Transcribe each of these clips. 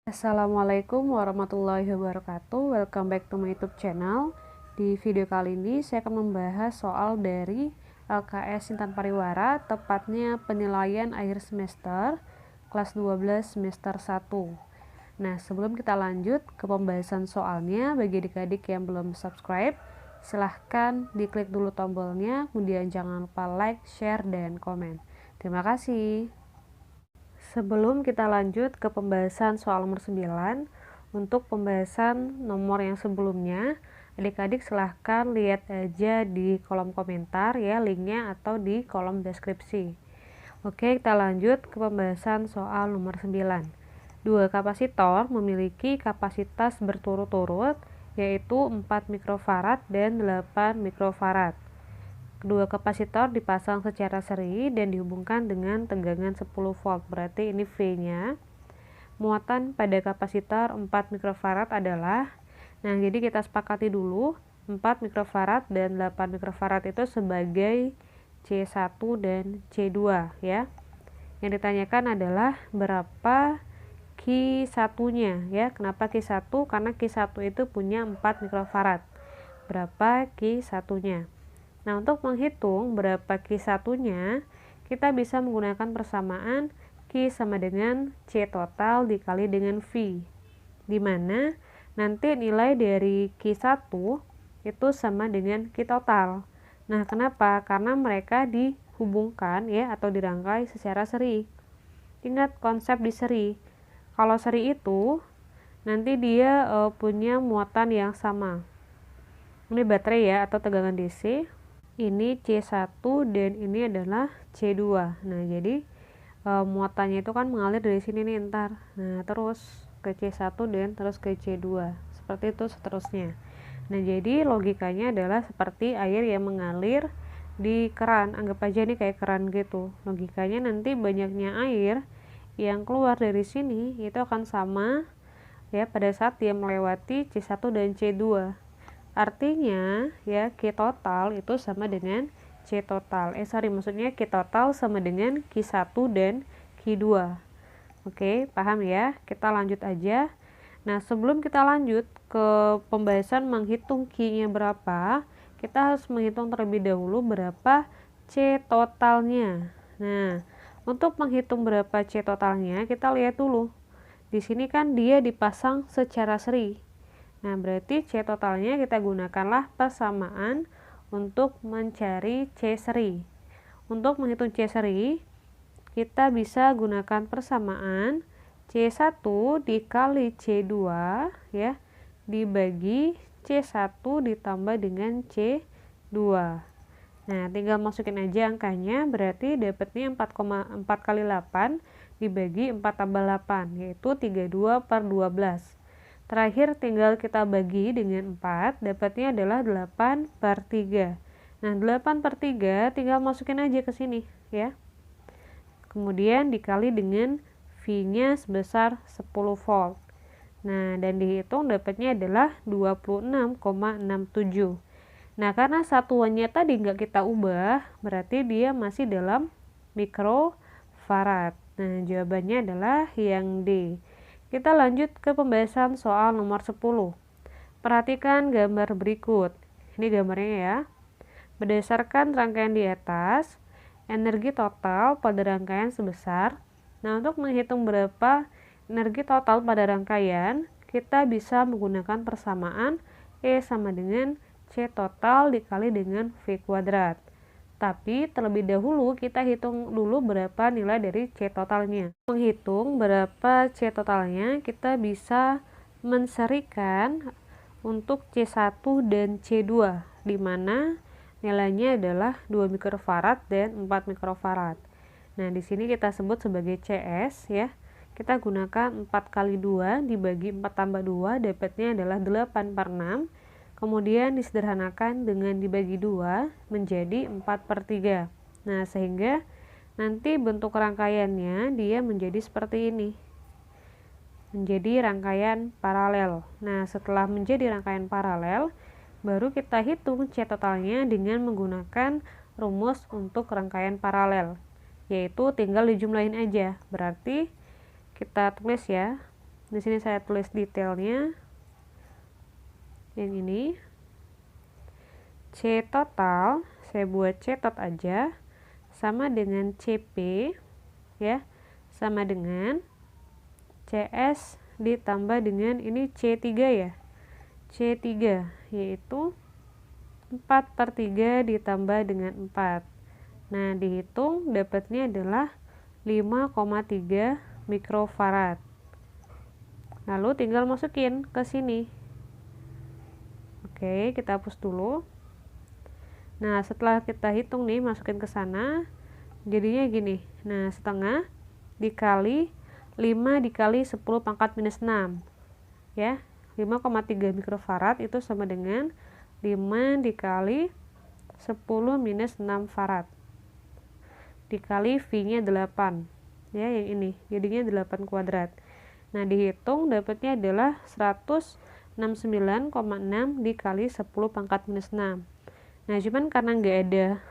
Assalamualaikum warahmatullahi wabarakatuh. Welcome back to my YouTube channel. Di video kali ini saya akan membahas soal dari LKS Intan Pariwara, tepatnya penilaian akhir semester kelas 12 semester 1. Nah, sebelum kita lanjut ke pembahasan soalnya, bagi adik-adik yang belum subscribe, silahkan diklik dulu tombolnya, kemudian jangan lupa like, share, dan komen. Terima kasih. Sebelum kita lanjut ke pembahasan soal nomor 9, untuk pembahasan nomor yang sebelumnya, adik-adik silahkan lihat aja di kolom komentar ya linknya atau di kolom deskripsi. Oke, kita lanjut ke pembahasan soal nomor 9. Dua kapasitor memiliki kapasitas berturut-turut yaitu 4 mikrofarad dan 8 mikrofarad. Kedua kapasitor dipasang secara seri dan dihubungkan dengan tegangan 10 volt. Berarti ini V-nya. Muatan pada kapasitor 4 mikrofarad adalah, nah jadi kita sepakati dulu 4 mikrofarad dan 8 mikrofarad itu sebagai C1 dan C2 ya. Yang ditanyakan adalah berapa Q1-nya ya. Kenapa Q1? Karena Q1 itu punya 4 mikrofarad. Berapa Q1-nya? Nah, untuk menghitung berapa Q1-nya, kita bisa menggunakan persamaan Q sama dengan C total dikali dengan V. Di mana nanti nilai dari Q1 itu sama dengan Q total. Nah, kenapa? Karena mereka dihubungkan ya atau dirangkai secara seri. Ingat konsep di seri. Kalau seri itu nanti dia punya muatan yang sama. Ini baterai ya atau tegangan DC. Ini C1 dan ini adalah C2. Nah, jadi muatannya itu kan mengalir dari sini nih ntar. Nah, terus ke C1 dan terus ke C2. Seperti itu seterusnya. Nah, jadi logikanya adalah seperti air yang mengalir di keran. Anggap aja ini kayak keran gitu. Logikanya nanti banyaknya air yang keluar dari sini itu akan sama ya pada saat dia melewati C1 dan C2. Artinya ya Q total itu sama dengan C total. Maksudnya Q total sama dengan Q1 dan Q2. Oke, paham ya? Kita lanjut aja. Nah, sebelum kita lanjut ke pembahasan menghitung Q-nya berapa, kita harus menghitung terlebih dahulu berapa C totalnya. Nah, untuk menghitung berapa C totalnya, kita lihat dulu. Di sini kan dia dipasang secara seri. Nah, berarti C totalnya kita gunakanlah persamaan untuk mencari C seri. Untuk menghitung C seri, kita bisa gunakan persamaan C1 dikali C2 ya, dibagi C1 ditambah dengan C2. Nah, tinggal masukin aja angkanya, berarti dapatnya 4,4 kali 8 dibagi 4 tambah 8, yaitu 32/12. Terakhir tinggal kita bagi dengan 4, dapatnya adalah 8/3. Nah, 8/3 tinggal masukin aja ke sini ya. Kemudian dikali dengan V-nya sebesar 10 volt. Nah, dan dihitung dapatnya adalah 26,67. Nah, karena satuannya tadi nggak kita ubah, berarti dia masih dalam mikrofarad. Nah, jawabannya adalah yang D. Kita lanjut ke pembahasan soal nomor 10. Perhatikan gambar berikut. Ini gambarnya ya. Berdasarkan rangkaian di atas, energi total pada rangkaian sebesar. Nah, untuk menghitung berapa energi total pada rangkaian, kita bisa menggunakan persamaan E sama dengan C total dikali dengan V kuadrat. Tapi terlebih dahulu kita hitung dulu berapa nilai dari C totalnya. Menghitung berapa C totalnya, kita bisa menserikan untuk C1 dan C2, di mana nilainya adalah 2 mikrofarad dan 4 mikrofarad. Nah, di sini kita sebut sebagai CS ya. Kita gunakan 4 kali 2 dibagi 4 tambah 2, dapatnya adalah 8/6. Kemudian disederhanakan dengan dibagi 2 menjadi 4/3. Nah, sehingga nanti bentuk rangkaiannya dia menjadi seperti ini. Menjadi rangkaian paralel. Nah, setelah menjadi rangkaian paralel, baru kita hitung C totalnya dengan menggunakan rumus untuk rangkaian paralel. Yaitu tinggal dijumlahin aja. Berarti kita tulis ya. Di sini saya tulis detailnya. Yang ini. C total, saya buat C tot aja, sama dengan CP, ya, sama dengan CS ditambah dengan ini C3 ya. C3 yaitu 4/3 ditambah dengan 4. Nah, dihitung dapatnya adalah 5,3 mikrofarad. Lalu tinggal masukin ke sini. Oke, kita hapus dulu. Nah, setelah kita hitung nih, masukin ke sana, jadinya gini. Nah, setengah dikali 5 dikali 10 pangkat minus 6. Ya, 5,3 mikrofarad itu sama dengan 5 dikali 10 minus 6 farad. Dikali V-nya 8. Ya, yang ini. Jadinya 8 kuadrat. Nah, dihitung dapatnya adalah 169,6 dikali 10 pangkat minus 6. Nah, cuman karena nggak ada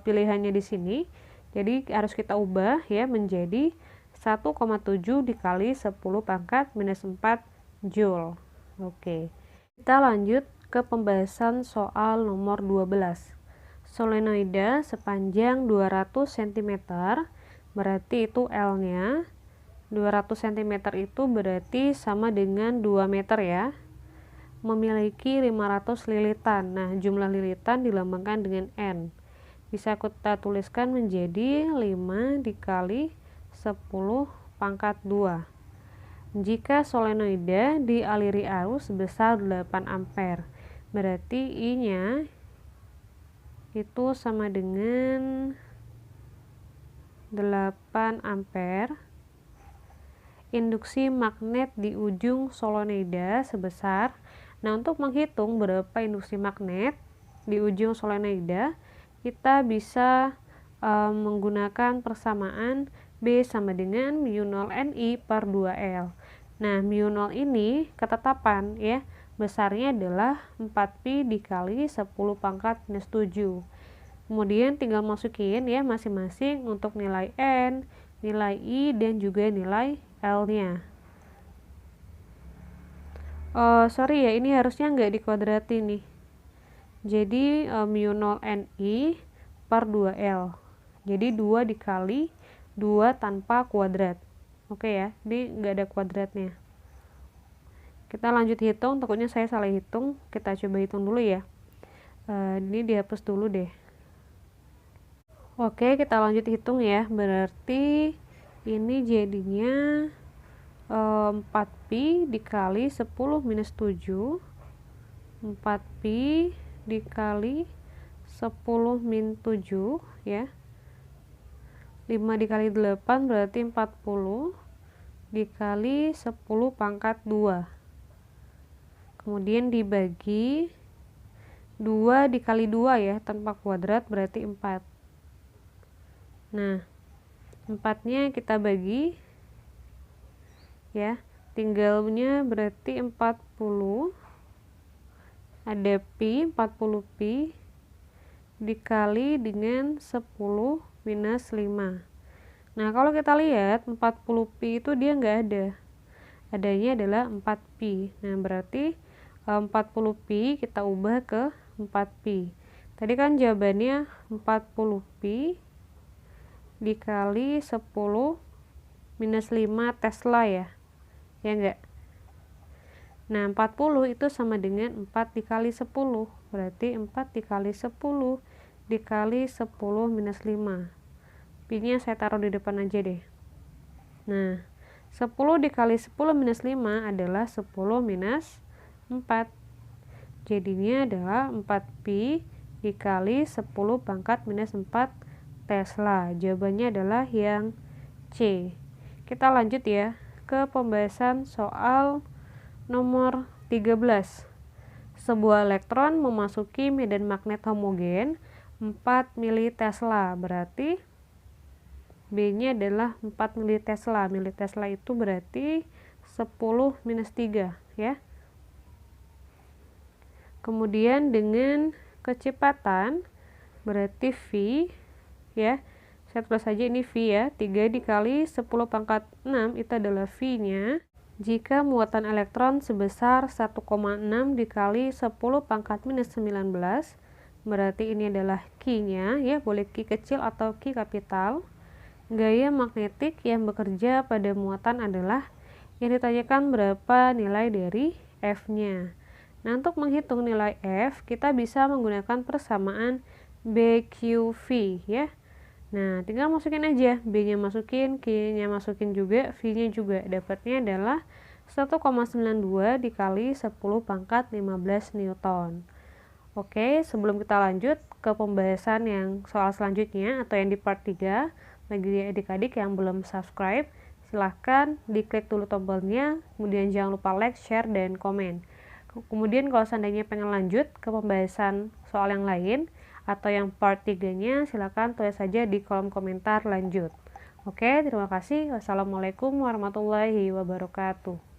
pilihannya di sini, jadi harus kita ubah ya menjadi 1,7 dikali 10 pangkat minus 4 Joule. Oke. Kita lanjut ke pembahasan soal nomor 12. Solenoida sepanjang 200 cm, berarti itu L-nya. 200 cm itu berarti sama dengan 2 meter ya. Memiliki 500 lilitan. Nah, jumlah lilitan dilambangkan dengan N. Bisa kita tuliskan menjadi 5 dikali 10 pangkat 2. Jika solenoida dialiri arus sebesar 8 ampere, berarti I-nya itu sama dengan 8 ampere. Induksi magnet di ujung solenoida sebesar. Nah, untuk menghitung berapa induksi magnet di ujung solenoida, kita bisa menggunakan persamaan B sama dengan mu0 Ni per 2L. Nah, mu0 ini ketetapan ya, besarnya adalah 4pi dikali 10 pangkat minus 7. Kemudian tinggal masukin ya masing-masing untuk nilai N, nilai I, dan juga nilai L-nya. Sorry ya, ini harusnya nggak dikuadratin nih. Jadi mu0 Ni per 2L. Jadi 2 dikali 2 tanpa kuadrat. Oke ya, ini nggak ada kuadratnya. Kita lanjut hitung, takutnya saya salah hitung. Kita coba hitung dulu ya. Ini dihapus dulu deh. Oke, kita lanjut hitung ya. Berarti ini jadinya 4pi dikali 10 minus 7. 4pi dikali 10 min 7 ya. 5 dikali 8 berarti 40 dikali 10 pangkat 2. Kemudian dibagi 2 dikali 2 ya, tanpa kuadrat berarti 4. Nah, 4-nya kita bagi ya, tinggalnya berarti 40, ada pi, 40pi dikali dengan 10 minus 5. Nah, kalau kita lihat 40pi itu dia nggak ada, adanya adalah 4pi. Nah, berarti 40pi kita ubah ke 4pi. Tadi kan jawabannya 40pi dikali 10 minus 5 Tesla ya, ya enggak? Nah, 40 itu sama dengan 4 dikali 10, berarti 4 dikali 10 dikali 10 minus 5. Pi-nya saya taruh di depan aja deh. Nah, 10 dikali 10 minus 5 adalah 10 minus 4. Jadinya adalah 4pi dikali 10 pangkat minus 4 Tesla. Jawabannya adalah yang C. Kita lanjut ya ke pembahasan soal nomor 13. Sebuah elektron memasuki medan magnet homogen 4 mili Tesla. Berarti B-nya adalah 4 mili Tesla. Mili Tesla itu berarti 10 minus 3 ya. Kemudian dengan kecepatan berarti V ya. Saya tulis saja ini V ya. 3 dikali 10 pangkat 6 itu adalah V-nya. jika muatan elektron sebesar 1,6 dikali 10 pangkat minus 19, berarti ini adalah Q-nya, ya, boleh Q kecil atau Q kapital. Gaya magnetik yang bekerja pada muatan adalah, yang ditanyakan berapa nilai dari F-nya. Nah, untuk menghitung nilai F, kita bisa menggunakan persamaan BQV, ya. Nah, tinggal masukin aja, B-nya masukin, Q-nya masukin juga, V-nya juga. Dapatnya adalah 1,92 dikali 10 pangkat 15 Newton. Oke, sebelum kita lanjut ke pembahasan yang soal selanjutnya atau yang di part 3, bagi adik-adik yang belum subscribe, silahkan diklik dulu tombolnya, kemudian jangan lupa like, share, dan komen. Kemudian kalau seandainya pengen lanjut ke pembahasan soal yang lain atau yang part 3-nya, silakan tulis saja di kolom komentar lanjut. Oke, terima kasih. Wassalamualaikum warahmatullahi wabarakatuh.